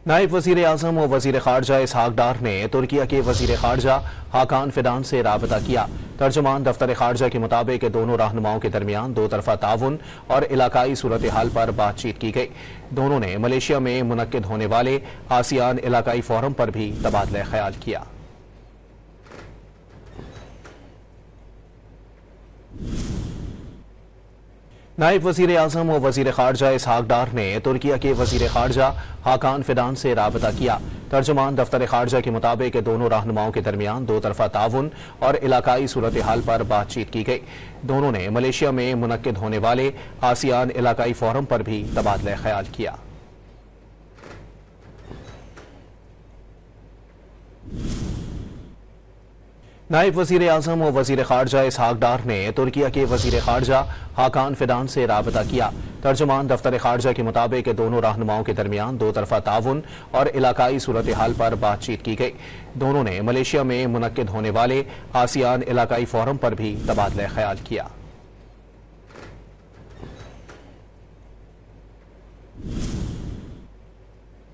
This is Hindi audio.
नायब वज़ीर आज़म और वज़ीर ख़ारजा इसहाक डार ने तुर्किया के वज़ीर ख़ारजा हाकान फिदान से राबता किया। तर्जुमान दफ्तर ख़ारजा के मुताबिक दोनों रहनुमाओं के दरमियान दो तरफ़ा ताउन और इलाकाई सूरत हाल पर बातचीत की गई। दोनों ने मलेशिया में मुनक्किद होने वाले आसियान इलाकाई फोरम पर भी तबादला ख्याल किया। नायब वज़ीर आज़म और वज़ीर ख़ारजा इसहाक डार ने तुर्किया के वज़ीर ख़ारजा हाकान फिदान से राबता किया। तर्जुमान दफ्तर ख़ारजा के मुताबिक दोनों रहनुमाओं के दरमियान दो तरफ़ा ताउन और इलाकाई सूरत हाल पर बातचीत की गई। दोनों ने मलेशिया में मुनक्किद होने वाले आसियान इलाकाई फोरम पर भी तबादला ख्याल किया। नायब वज़ीर आज़म और वज़ीर ख़ारजा इसहाक डार ने तुर्किया के वज़ीर ख़ारजा हाकान फिदान से राबता किया। तर्जुमान दफ्तर ख़ारजा के मुताबिक दोनों रहनुमाओं के दरमियान दो तरफ़ा ताउन और इलाकाई सूरत हाल पर बातचीत की गई। दोनों ने मलेशिया में मुनक्किद होने वाले आसियान इलाकाई फोरम पर भी तबादला ख्याल किया।